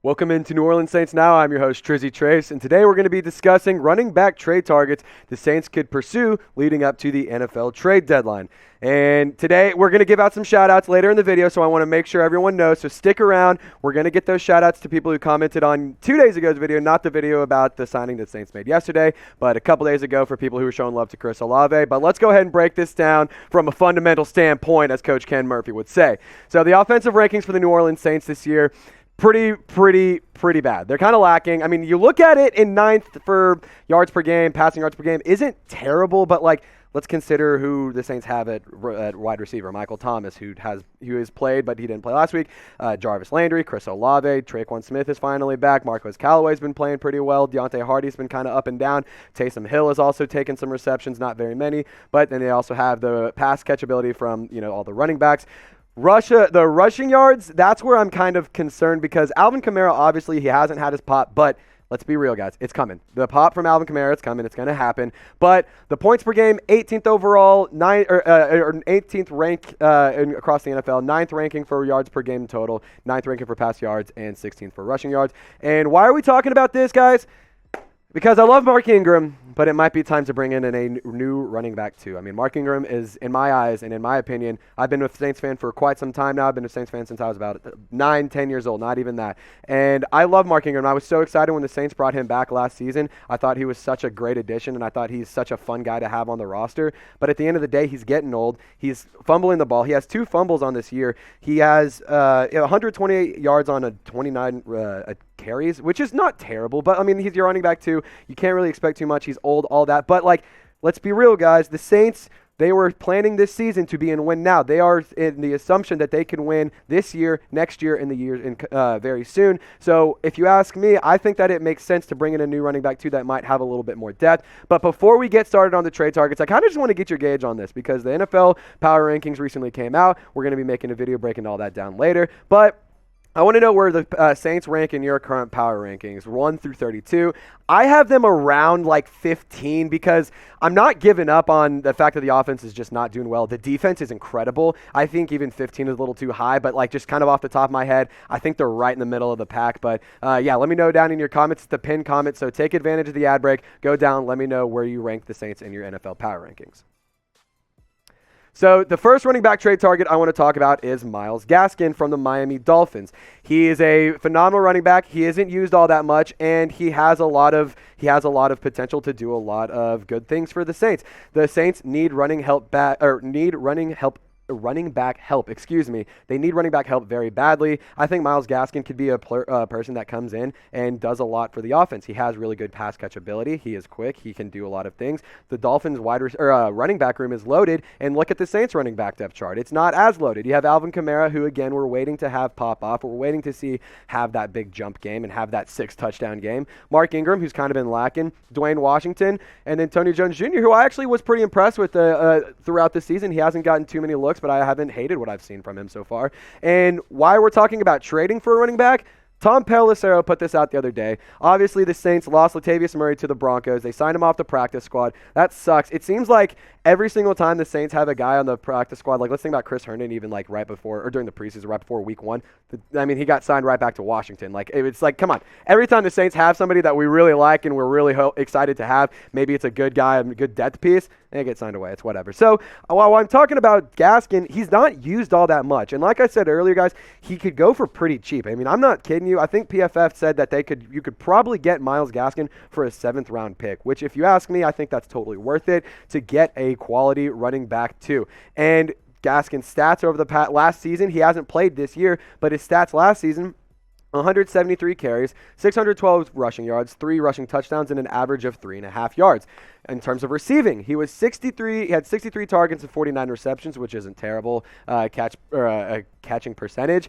Welcome into New Orleans Saints Now. I'm your host, Trizzy Trace, and today we're going to be discussing running back trade targets the Saints could pursue leading up to the NFL trade deadline. And today we're going to give out some shout-outs later in the video, so I want to make sure everyone knows. So stick around. We're going to get those shout-outs to people who commented on 2 days ago's video, not the video about the signing that Saints made yesterday, but a couple days ago for people who were showing love to Chris Olave. But let's go ahead and break this down from a fundamental standpoint, as Coach Ken Murphy would say. So the offensive rankings for the New Orleans Saints this year, pretty bad. They're kind of lacking. I mean, you look at it in ninth for yards per game, passing yards per game, isn't terrible, but let's consider who the Saints have at wide receiver. Michael Thomas, who has played, but he didn't play last week. Jarvis Landry, Chris Olave, Traquan Smith is finally back. Marquez Callaway's been playing pretty well. Deontay Hardy's been kind of up and down. Taysom Hill has also taken some receptions, not very many, but then they also have the pass catchability from all the running backs. The rushing yards, that's where I'm kind of concerned because Alvin Kamara, obviously, he hasn't had his pop, but let's be real, guys. It's coming. The pop from Alvin Kamara, it's coming. It's going to happen. But the points per game, 18th overall, 18th rank across the NFL, 9th ranking for yards per game total, 9th ranking for pass yards, and 16th for rushing yards. And why are we talking about this, guys? Because I love Mark Ingram, but it might be time to bring in a new running back too. I mean, Mark Ingram is, in my eyes and in my opinion, I've been a Saints fan for quite some time now. I've been a Saints fan since I was about 9-10 years old, not even that. And I love Mark Ingram. I was so excited when the Saints brought him back last season. I thought he was such a great addition, and I thought he's such a fun guy to have on the roster. But at the end of the day, he's getting old. He's fumbling the ball. He has 2 fumbles on this year. He has 128 yards on a 29 carries, which is not terrible, but I mean, he's your running back too. You can't really expect too much. He's old, all that. But let's be real, guys. The Saints, they were planning this season to be in win now. They are in the assumption that they can win this year, next year, and the years very soon. So if you ask me, I think that it makes sense to bring in a new running back too that might have a little bit more depth. But before we get started on the trade targets, I kind of just want to get your gauge on this because the NFL power rankings recently came out. We're going to be making a video breaking all that down later. But I want to know where the Saints rank in your current power rankings, 1 through 32. I have them around 15 because I'm not giving up on the fact that the offense is just not doing well. The defense is incredible. I think even 15 is a little too high, but just kind of off the top of my head, I think they're right in the middle of the pack. But yeah, let me know down in your comments. It's the pinned comment, so take advantage of the ad break. Go down, let me know where you rank the Saints in your NFL power rankings. So the first running back trade target I want to talk about is Myles Gaskin from the Miami Dolphins. He is a phenomenal running back. He isn't used all that much, and he has a lot of potential to do a lot of good things for the Saints. The Saints need running back help. They need running back help very badly. I think Myles Gaskin could be a person that comes in and does a lot for the offense. He has really good pass catchability. He is quick. He can do a lot of things. The Dolphins running back room is loaded, and look at the Saints running back depth chart. It's not as loaded. You have Alvin Kamara, who again we're waiting to have pop off. We're waiting to see have that big jump game and have that 6 touchdown game. Mark Ingram, who's kind of been lacking. Dwayne Washington, and then Tony Jones Jr., who I actually was pretty impressed with throughout the season. He hasn't gotten too many looks, but I haven't hated what I've seen from him so far. And why we're talking about trading for a running back, Tom Pelissero put this out the other day. Obviously, the Saints lost Latavius Murray to the Broncos. They signed him off the practice squad. That sucks. It seems like every single time the Saints have a guy on the practice squad, let's think about Chris Herndon, even right before or during the preseason, right before week 1. He got signed right back to Washington. It's come on. Every time the Saints have somebody that we really like and we're really excited to have, maybe it's a good guy, a good depth piece, and get signed away. It's whatever. So while I'm talking about Gaskin, he's not used all that much. And like I said earlier, guys, he could go for pretty cheap. I'm not kidding you. I think PFF said that you could probably get Myles Gaskin for a 7th round pick, which if you ask me, I think that's totally worth it to get a quality running back too. And Gaskin's stats over the last season, he hasn't played this year, but his stats last season, 173 carries, 612 rushing yards, 3 rushing touchdowns, and an average of 3.5 yards. In terms of receiving, he had 63 targets and 49 receptions, which isn't terrible receiving percentage,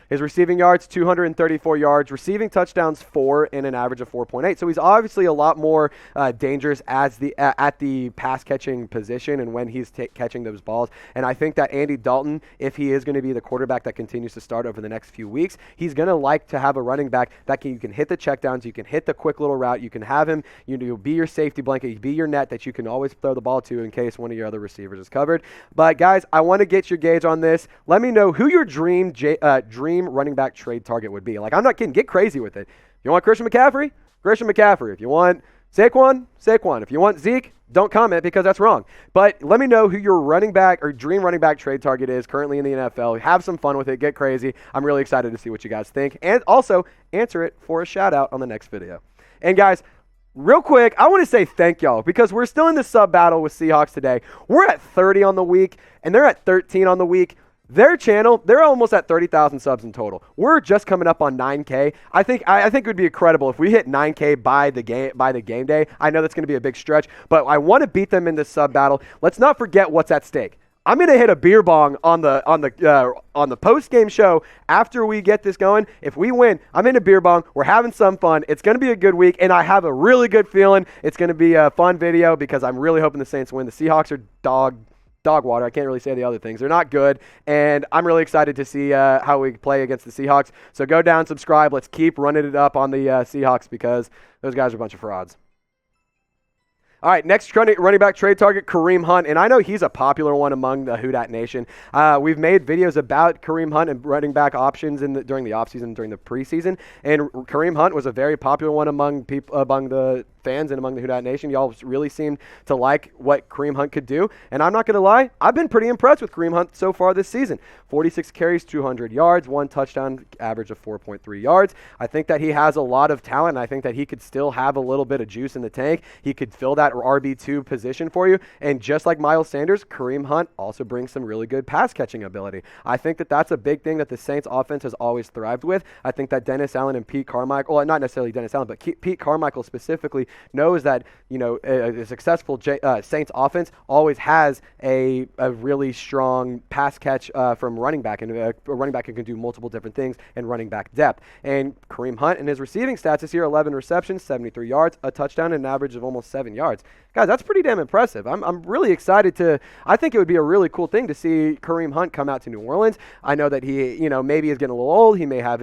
His receiving yards, 234 yards, receiving touchdowns 4, and an average of 4.8. So he's obviously a lot more dangerous at the pass catching position and when he's catching those balls. And I think that Andy Dalton, if he is going to be the quarterback that continues to start over the next few weeks. He's going to like to have a running back that you can hit the checkdowns, you can hit the quick little route, you can have him, be your safety blanket, be your net that you can always throw the ball to in case one of your other receivers is covered. But guys, I want to get your gauge on this. Let me know who your dream running back trade target would be. Like, I'm not kidding. Get crazy with it. If you want Christian McCaffrey, Christian McCaffrey. If you want Saquon, Saquon. If you want Zeke, don't comment because that's wrong. But let me know who your running back or dream running back trade target is currently in the NFL. Have some fun with it. Get crazy. I'm really excited to see what you guys think. And also, answer it for a shout out on the next video. And guys, real quick, I want to say thank y'all because we're still in the sub battle with Seahawks today. We're at 30 on the week, and they're at 13 on the week. Their channel, they're almost at 30,000 subs in total. We're just coming up on 9K. I think it would be incredible if we hit 9K by the game day. I know that's going to be a big stretch, but I want to beat them in this sub battle. Let's not forget what's at stake. I'm going to hit a beer bong on the post-game show after we get this going. If we win, I'm in a beer bong. We're having some fun. It's going to be a good week, and I have a really good feeling it's going to be a fun video because I'm really hoping the Saints win. The Seahawks are dog water. I can't really say the other things. They're not good, and I'm really excited to see how we play against the Seahawks. So go down, subscribe. Let's keep running it up on the Seahawks because those guys are a bunch of frauds. All right, next running back trade target, Kareem Hunt. And I know he's a popular one among the Who Dat Nation. We've made videos about Kareem Hunt and running back options during the offseason, during the preseason. And Kareem Hunt was a very popular one among the fans and among the Who Dat Nation. Y'all really seem to like what Kareem Hunt could do. And I'm not going to lie, I've been pretty impressed with Kareem Hunt so far this season. 46 carries, 200 yards, 1 touchdown, average of 4.3 yards. I think that he has a lot of talent. I think that he could still have a little bit of juice in the tank. He could fill that RB2 position for you. And just like Miles Sanders, Kareem Hunt also brings some really good pass catching ability. I think that that's a big thing that the Saints offense has always thrived with. I think that Dennis Allen and Pete Carmichael, well, not necessarily Dennis Allen, but Pete Carmichael specifically knows that, a successful Saints offense always has a really strong pass catch from running back, and a running back can do multiple different things and running back depth. And Kareem Hunt and his receiving stats this year, 11 receptions, 73 yards, a touchdown, and an average of almost 7 yards. Guys, that's pretty damn impressive. I'm really excited I think it would be a really cool thing to see Kareem Hunt come out to New Orleans. I know that he, maybe is getting a little old. He may have,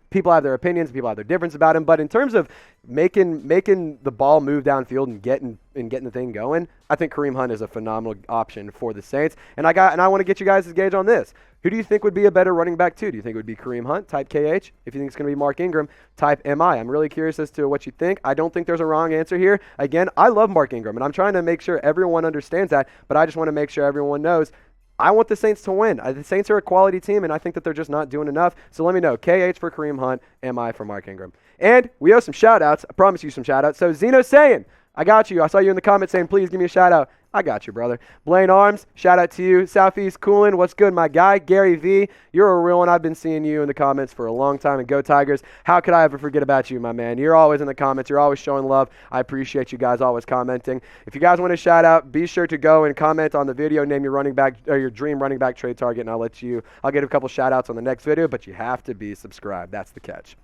people have their opinions, people have their difference about him, but in terms of making the ball move downfield and getting the thing going, I think Kareem Hunt is a phenomenal option for the Saints. And I want to get you guys' gauge on this. Who do you think would be a better running back too? Do you think it would be Kareem Hunt, type KH? If you think it's going to be Mark Ingram, type MI. I'm really curious as to what you think. I don't think there's a wrong answer here. Again, I love Mark Ingram, and I'm trying to make sure everyone understands that, but I just want to make sure everyone knows I want the Saints to win. The Saints are a quality team, and I think that they're just not doing enough. So let me know. KH for Kareem Hunt, MI for Mark Ingram. And we owe some shout-outs. I promise you some shout-outs. So Zeno saying, I got you. I saw you in the comments saying, please give me a shout-out. I got you, brother. Blaine Arms, shout out to you. Southeast Coolin, what's good, my guy? Gary V, you're a real one. I've been seeing you in the comments for a long time. And go Tigers. How could I ever forget about you, my man? You're always in the comments. You're always showing love. I appreciate you guys always commenting. If you guys want a shout out, be sure to go and comment on the video. Name your running back or your dream running back trade target, and I'll get a couple shout outs on the next video, but you have to be subscribed. That's the catch.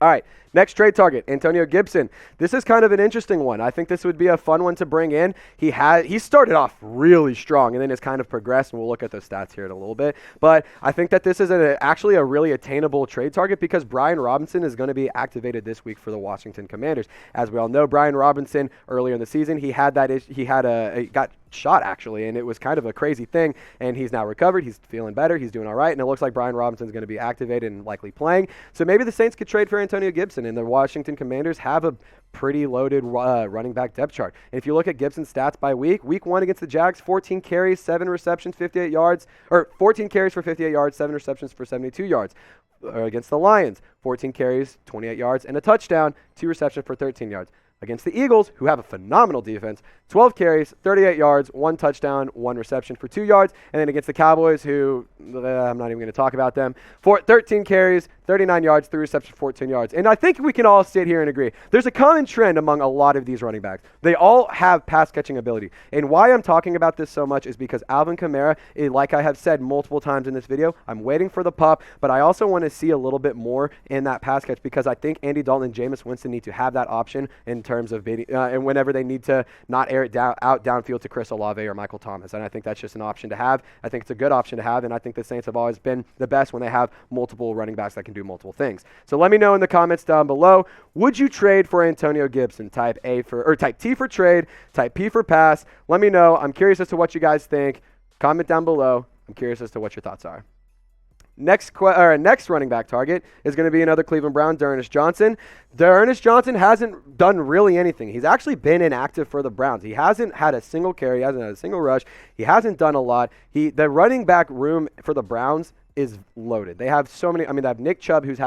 All right, next trade target, Antonio Gibson. This is kind of an interesting one. I think this would be a fun one to bring in. He started off really strong and then has kind of progressed, and we'll look at those stats here in a little bit. But I think that this is actually a really attainable trade target because Brian Robinson is going to be activated this week for the Washington Commanders. As we all know, Brian Robinson earlier in the season, he got shot actually, and it was kind of a crazy thing, and he's now recovered. He's feeling better. He's doing all right, and it looks like Brian Robinson's going to be activated and likely playing. So maybe the Saints could trade for Antonio Gibson, and the Washington Commanders have a pretty loaded running back depth chart. And if you look at Gibson's stats by week 1 against the Jags, 14 carries, 7 receptions, 58 yards, or 14 carries for 58 yards, 7 receptions for 72 yards. Against the Lions, 14 carries, 28 yards, and a touchdown, 2 receptions for 13 yards. Against the Eagles, who have a phenomenal defense, 12 carries, 38 yards, 1 touchdown, 1 reception for 2 yards. And then against the Cowboys, who I'm not even going to talk about them, for 13 carries, 39 yards, 3 receptions, 14 yards. And I think we can all sit here and agree. There's a common trend among a lot of these running backs. They all have pass-catching ability. And why I'm talking about this so much is because Alvin Kamara, like I have said multiple times in this video, I'm waiting for the pop, but I also want to see a little bit more in that pass catch because I think Andy Dalton and Jameis Winston need to have that option in terms of and whenever they need to not air it out downfield to Chris Olave or Michael Thomas. And I think that's just an option to have. I think it's a good option to have, and I think the Saints have always been the best when they have multiple running backs that can do multiple things. So let me know in the comments down below, would you trade for Antonio Gibson? Type T for trade, type P for pass. Let me know. I'm curious as to what you guys think. Comment down below. I'm curious as to what your thoughts are. Next running back target is going to be another Cleveland Brown, D'Ernest Johnson. D'Ernest Johnson hasn't done really anything. He's actually been inactive for the Browns. He hasn't had a single carry. He hasn't had a single rush. He hasn't done a lot. The running back room for the Browns is loaded. They have so many. I mean, they have Nick Chubb, who's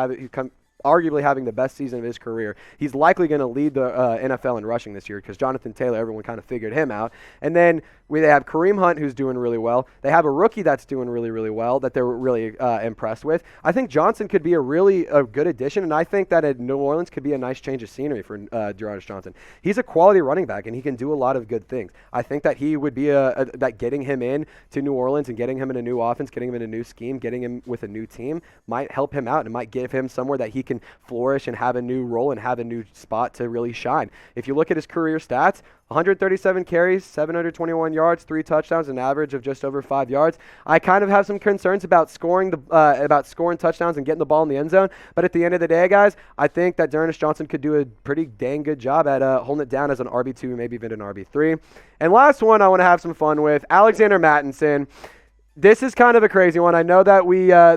arguably having the best season of his career. He's likely going to lead the NFL in rushing this year because Jonathan Taylor, everyone kind of figured him out. And then they have Kareem Hunt, who's doing really well. They have a rookie that's doing really, really well that they're really impressed with. I think Johnson could be a good addition, and I think that at New Orleans could be a nice change of scenery for D'Ernest Johnson. He's a quality running back, and he can do a lot of good things. I think that he would be that getting him in to New Orleans and getting him in a new offense, getting him in a new scheme, getting him with a new team might help him out and might give him somewhere that he can flourish and have a new role and have a new spot to really shine. If you look at his career stats, 137 carries, 721 yards, 3 touchdowns, an average of just over 5 yards. I kind of have some concerns about scoring touchdowns and getting the ball in the end zone. But at the end of the day, guys, I think that D'Ernest Johnson could do a pretty dang good job at holding it down as an RB2, maybe even an RB3. And last one I want to have some fun with, Alexander Mattison. This is kind of a crazy one. I know that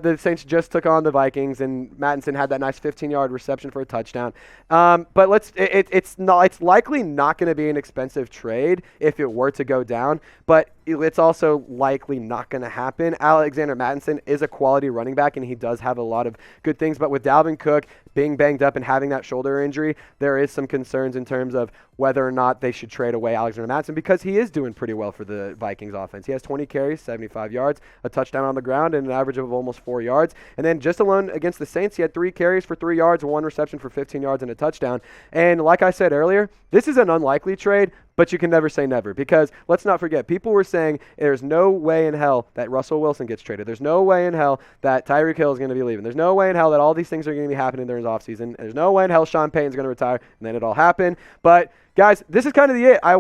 the Saints just took on the Vikings, and Mattison had that nice 15-yard reception for a touchdown. But it's likely not going to be an expensive trade if it were to go down. But it's also likely not going to happen. Alexander Mattison is a quality running back, and he does have a lot of good things. But with Dalvin Cook being banged up and having that shoulder injury, there is some concerns in terms of whether or not they should trade away Alexander Mattison because he is doing pretty well for the Vikings offense. He has 20 carries, 75 yards, a touchdown on the ground, and an average of almost 4 yards. And then just alone against the Saints, he had 3 carries for 3 yards, 1 reception for 15 yards, and a touchdown. And like I said earlier, this is an unlikely trade, but you can never say never because let's not forget, people were saying there's no way in hell that Russell Wilson gets traded. There's no way in hell that Tyreek Hill is going to be leaving. There's no way in hell that all these things are going to be happening during his offseason. There's no way in hell Sean Payton's going to retire, and then it all happened. But guys, this is kind of it. I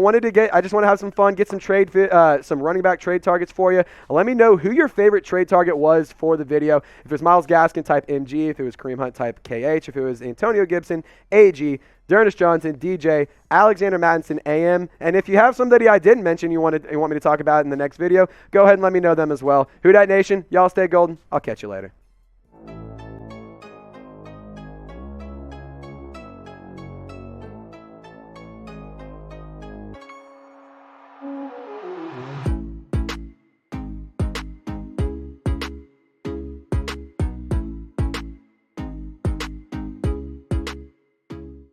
just want to have some fun, get some running back trade targets for you. Let me know who your favorite trade target was for the video. If it was Myles Gaskin, type MG. If it was Kareem Hunt, type KH. If it was Antonio Gibson, AG. D'Ernest Johnson, DJ, Alexander Mattison, AM. And if you have somebody I didn't mention you want me to talk about in the next video, go ahead and let me know them as well. Who Dat Nation, y'all stay golden. I'll catch you later.